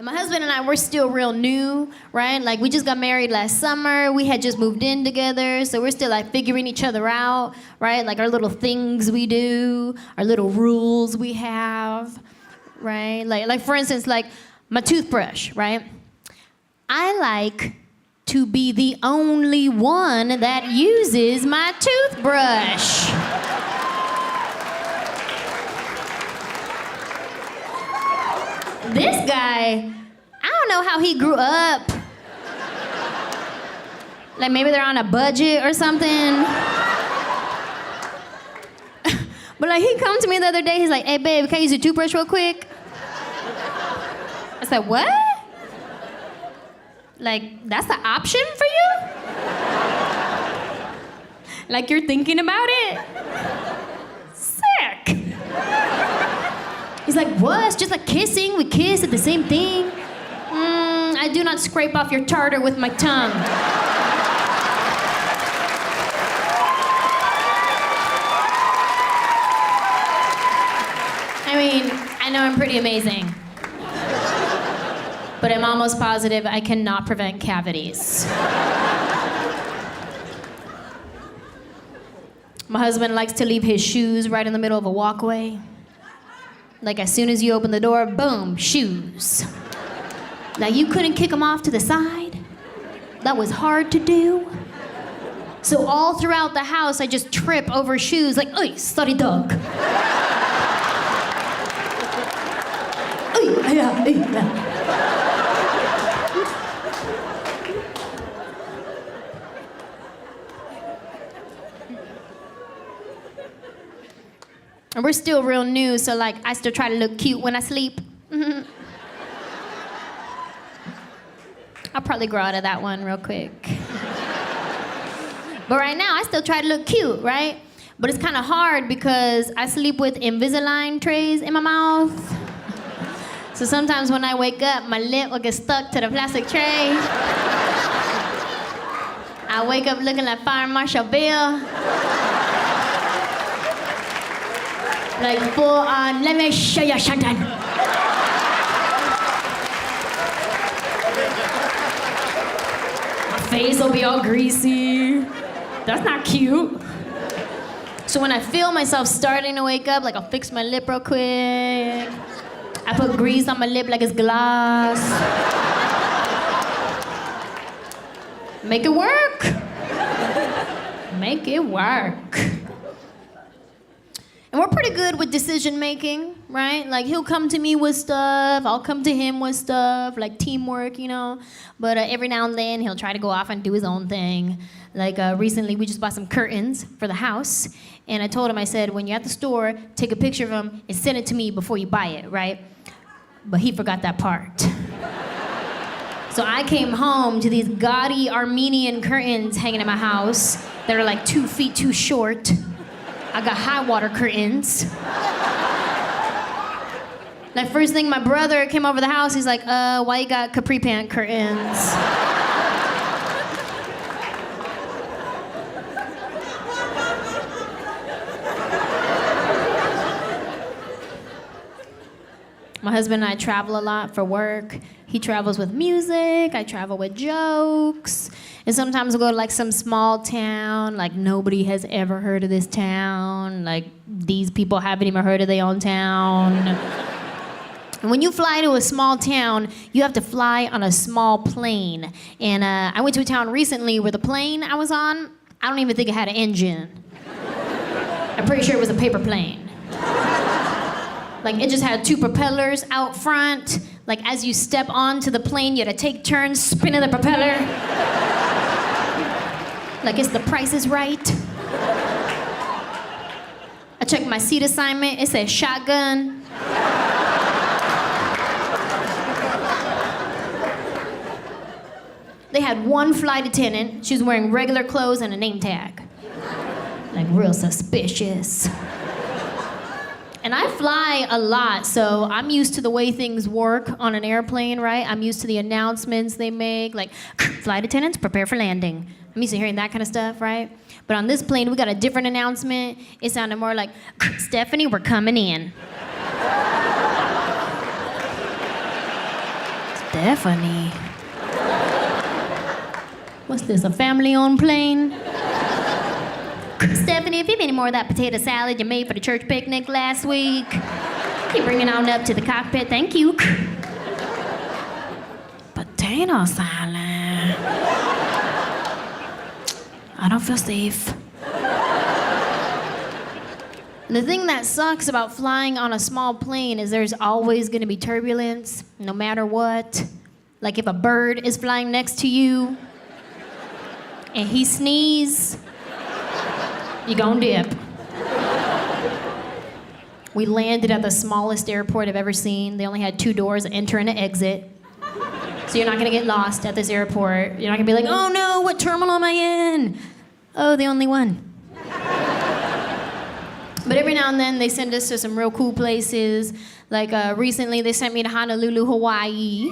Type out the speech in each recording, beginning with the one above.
My husband and I, we're still real new, right? Like, we just got married last summer. We had just moved in together, so we're still, like, figuring each other out, right? Like, our little things we do, our little rules we have, right? Like for instance, like, my toothbrush, right? I like to be the only one that uses my toothbrush. This guy, I don't know how he grew up. Like maybe they're on a budget or something. But like he come to me the other day, he's like, hey babe, can I use your toothbrush real quick? I said, what? Like, that's the option for you? Like you're thinking about it? Sick. He's like, what? It's just like kissing. We kiss at the same thing. I do not scrape off your tartar with my tongue. I mean, I know I'm pretty amazing. But I'm almost positive I cannot prevent cavities. My husband likes to leave his shoes right in the middle of a walkway. Like as soon as you open the door, boom, shoes. Now you couldn't kick them off to the side? That was hard to do. So all throughout the house, I just trip over shoes like, "Oy, sorry dog." Oy, yeah, yeah. And we're still real new, so like I still try to look cute when I sleep. I'll probably grow out of that one real quick. But right now, I still try to look cute, right? But it's kind of hard because I sleep with Invisalign trays in my mouth. So sometimes when I wake up, my lip will get stuck to the plastic tray. I wake up looking like Fire Marshal Bill. Like full on, let me show you something. My face will be all greasy. That's not cute. So when I feel myself starting to wake up, like I'll fix my lip real quick. I put grease on my lip like it's glass. Make it work. Make it work. And we're pretty good with decision making, right? Like he'll come to me with stuff, I'll come to him with stuff, like teamwork, you know? But every now and then he'll try to go off and do his own thing. Like recently we just bought some curtains for the house. And I told him, I said, when you're at the store, take a picture of them and send it to me before you buy it, right? But he forgot that part. So I came home to these gaudy Armenian curtains hanging in my house that are like 2 feet too short. I got high water curtains. Like first thing my brother came over the house, he's like, why you got capri pant curtains? My husband and I travel a lot for work. He travels with music, I travel with jokes. And sometimes we'll go to like some small town, like nobody has ever heard of this town. Like these people haven't even heard of their own town. And when you fly to a small town, you have to fly on a small plane. And I went to a town recently where the plane I was on, I don't even think it had an engine. I'm pretty sure it was a paper plane. Like it just had 2 propellers out front. Like as you step onto the plane, you had to take turns spinning the propeller. Like it's The Price is Right. I checked my seat assignment, it said shotgun. They had one flight attendant, she was wearing regular clothes and a name tag. Like real suspicious. And I fly a lot, so I'm used to the way things work on an airplane, right? I'm used to the announcements they make, like, flight attendants, prepare for landing. I'm used to hearing that kind of stuff, right? But on this plane, we got a different announcement. It sounded more like, Stephanie, we're coming in. Stephanie. What's this, a family-owned plane? Stephanie, if you have any more of that potato salad you made for the church picnic last week, you bring it on up to the cockpit, thank you. Potato salad. I don't feel safe. The thing that sucks about flying on a small plane is there's always gonna be turbulence, no matter what. Like if a bird is flying next to you and he sneezes, you gon' dip. We landed at the smallest airport I've ever seen. They only had 2 doors, enter and an exit. So you're not gonna get lost at this airport. You're not gonna be like, oh no, what terminal am I in? Oh, the only one. But every now and then they send us to some real cool places. Like recently they sent me to Honolulu, Hawaii.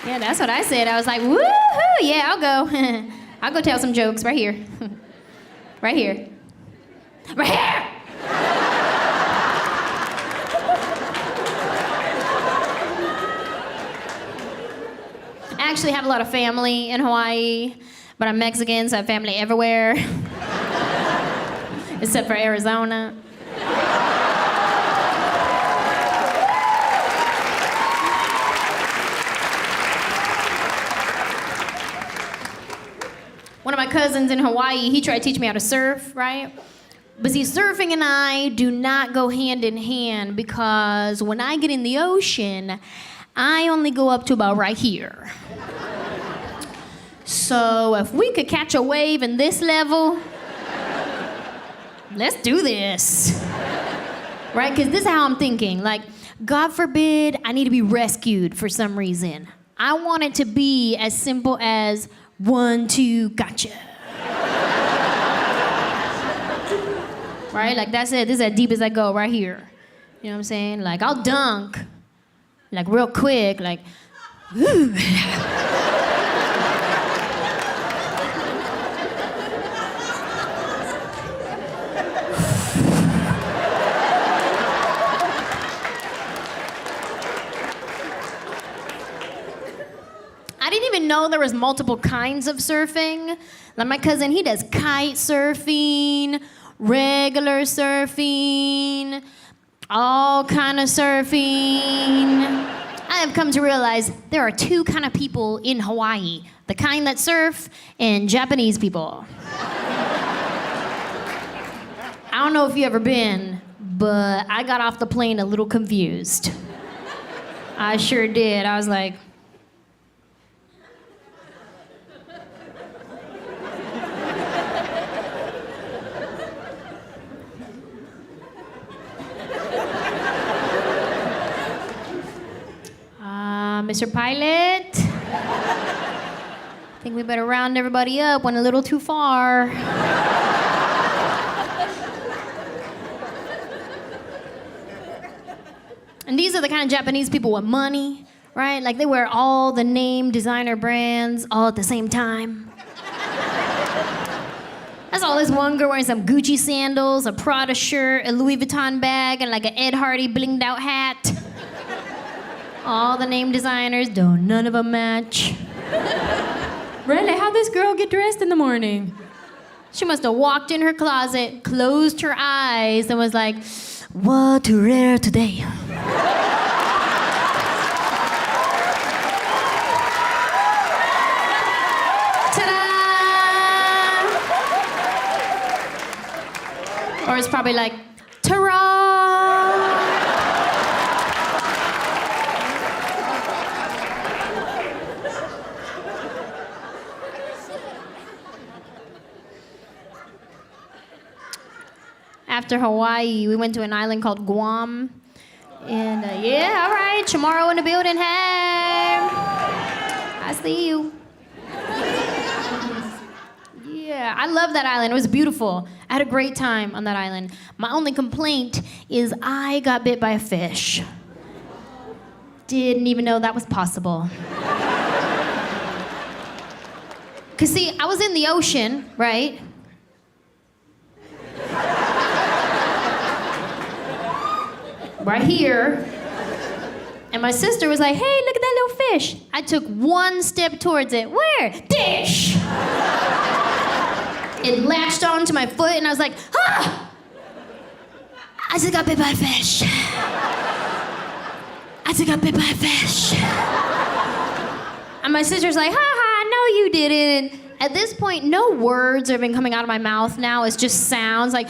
Yeah, that's what I said. I was like, woohoo, yeah, I'll go. I'll go tell some jokes right here. Right here. Right here! I actually have a lot of family in Hawaii, but I'm Mexican, so I have family everywhere. Except for Arizona. One of my cousins in Hawaii, he tried to teach me how to surf, right? But see, surfing and I do not go hand in hand because when I get in the ocean, I only go up to about right here. So if we could catch a wave in this level, let's do this. Right? Because this is how I'm thinking. Like, God forbid I need to be rescued for some reason. I want it to be as simple as 1, 2, gotcha. Right? Like, that's it. This is as deep as I go right here. You know what I'm saying? Like, I'll dunk, like, real quick, like, woo. I didn't even know there was multiple kinds of surfing. Like my cousin, he does kite surfing, regular surfing, all kind of surfing. I have come to realize there are 2 kind of people in Hawaii. The kind that surf and Japanese people. I don't know if you've ever been, but I got off the plane a little confused. I sure did. I was like, Mr. Pilot, I think we better round everybody up. Went a little too far. And these are the kind of Japanese people with money, right? Like they wear all the name designer brands all at the same time. I saw this one girl wearing some Gucci sandals, a Prada shirt, a Louis Vuitton bag, and like an Ed Hardy blinged out hat. All the name designers, though none of them match. Really, how'd this girl get dressed in the morning? She must have walked in her closet, closed her eyes, and was like, what to wear today? Ta-da! Or it's probably like, ta-ra! After Hawaii, we went to an island called Guam. And yeah, all right, tomorrow in the building, hey. I see you. Yeah, I love that island. It was beautiful. I had a great time on that island. My only complaint is I got bit by a fish. Didn't even know that was possible. Because see, I was in the ocean, right? Right here. And my sister was like, hey, look at that little fish. I took one step towards it. Where? Dish! It latched onto my foot, and I was like, ah! I just got bit by a fish. I just got bit by a fish. And my sister's like, ha ha, no you didn't. At this point, no words are even coming out of my mouth now. It's just sounds like,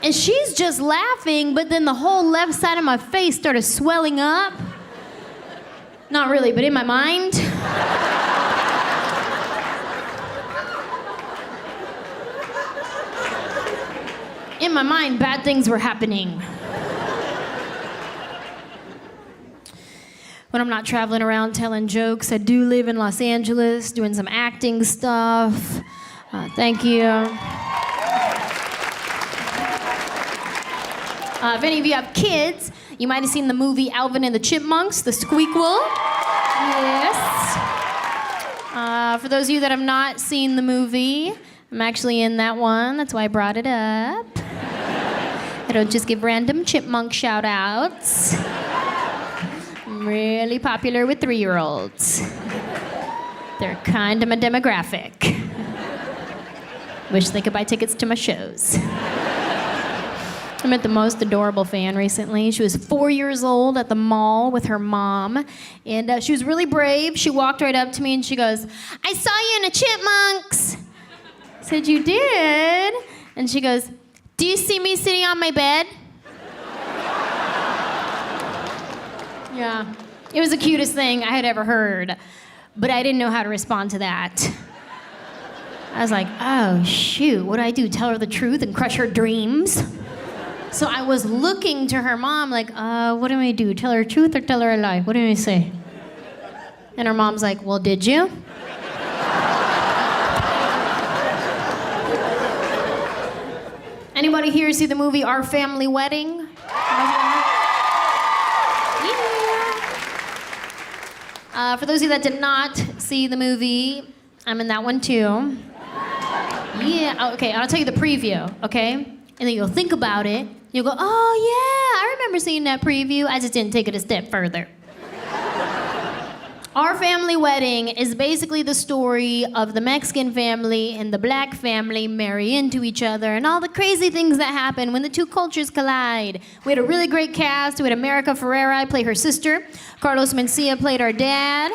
and she's just laughing, but then the whole left side of my face started swelling up. Not really, but in my mind. In my mind, bad things were happening. When I'm not traveling around telling jokes, I do live in Los Angeles, doing some acting stuff. Thank you. If any of you have kids, you might have seen the movie Alvin and the Chipmunks, the Squeakquel. Yes. For those of you that have not seen the movie, I'm actually in that one. That's why I brought it up. I don't just give random chipmunk shout-outs. I'm really popular with 3-year-olds. They're kind of my demographic. Wish they could buy tickets to my shows. I met the most adorable fan recently. She was 4 years old at the mall with her mom, and she was really brave. She walked right up to me and she goes, I saw you in a Chipmunks. I said, you did? And she goes, do you see me sitting on my bed? Yeah, it was the cutest thing I had ever heard, but I didn't know how to respond to that. I was like, oh shoot, what do I do? Tell her the truth and crush her dreams? So I was looking to her mom like, what do I do? Tell her the truth or tell her a lie? What do I say? And her mom's like, well, did you? Anybody here see the movie Our Family Wedding? Yeah. For those of you that did not see the movie, I'm in that one too. Yeah, okay, I'll tell you the preview, okay? And then you'll think about it. You'll go, oh yeah, I remember seeing that preview. I just didn't take it a step further. Our Family Wedding is basically the story of the Mexican family and the black family marry into each other and all the crazy things that happen when the two cultures collide. We had a really great cast. We had America Ferrera, I played her sister. Carlos Mencia played our dad.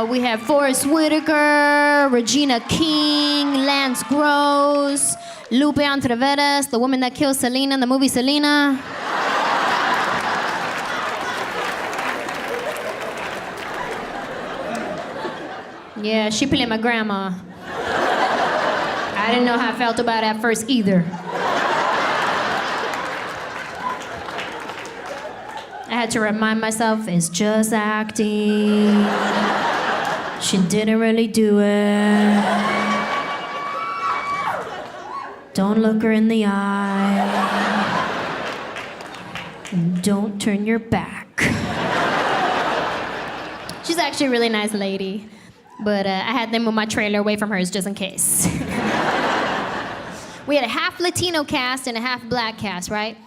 We have Forrest Whitaker, Regina King, Lance Gross, Lupe Entreveres, the woman that killed Selena in the movie Selena. Yeah, she played my grandma. I didn't know how I felt about it at first either. I had to remind myself, it's just acting. She didn't really do it. Don't look her in the eye. Don't turn your back. She's actually a really nice lady. But I had them move my trailer away from hers just in case. We had a half Latino cast and a half black cast, right?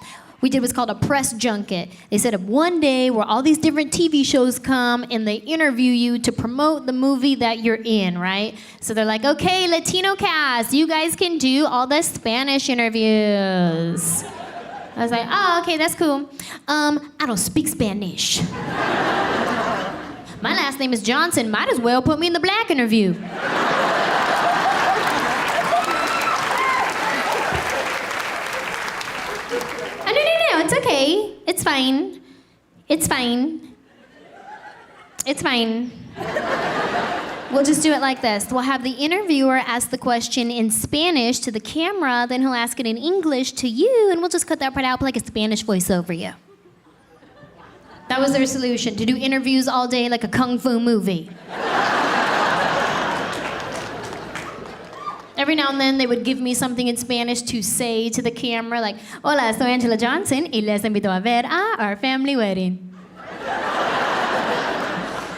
We did what's called a press junket. They set up one day where all these different TV shows come and they interview you to promote the movie that you're in, right? So they're like, okay, Latino cast, you guys can do all the Spanish interviews. I was like, oh, okay, that's cool. I don't speak Spanish. My last name is Johnson. Might as well put me in the black interview. No, it's okay. It's fine. It's fine. It's fine. We'll just do it like this. We'll have the interviewer ask the question in Spanish to the camera, then he'll ask it in English to you, and we'll just cut that part out like a Spanish voice over you. That was their solution, to do interviews all day like a kung fu movie. Every now and then they would give me something in Spanish to say to the camera, like, hola, soy Anjelah Johnson y les invito a ver a Our Family Wedding.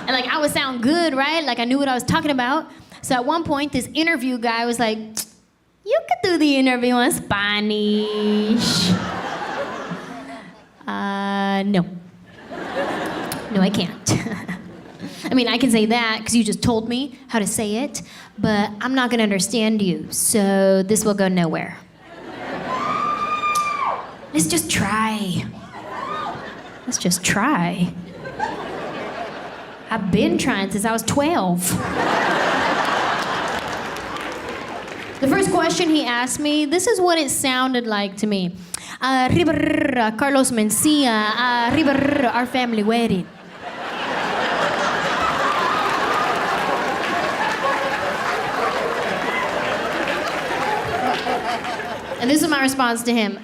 And like, I would sound good, right? Like I knew what I was talking about. So at one point, this interview guy was like, You could do the interview in Spanish. No. No, I can't. I mean, I can say that because you just told me how to say it, but I'm not going to understand you, so this will go nowhere. Let's just try. Let's just try. I've been trying since I was 12. The first question he asked me, this is what it sounded like to me. Carlos Mencia, our family wedding. And this is my response to him.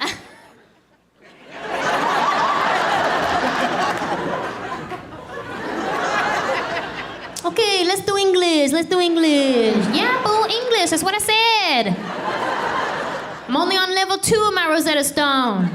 Okay, let's do English. Yeah, boo, English, that's what I said. I'm only on level 2 of my Rosetta Stone.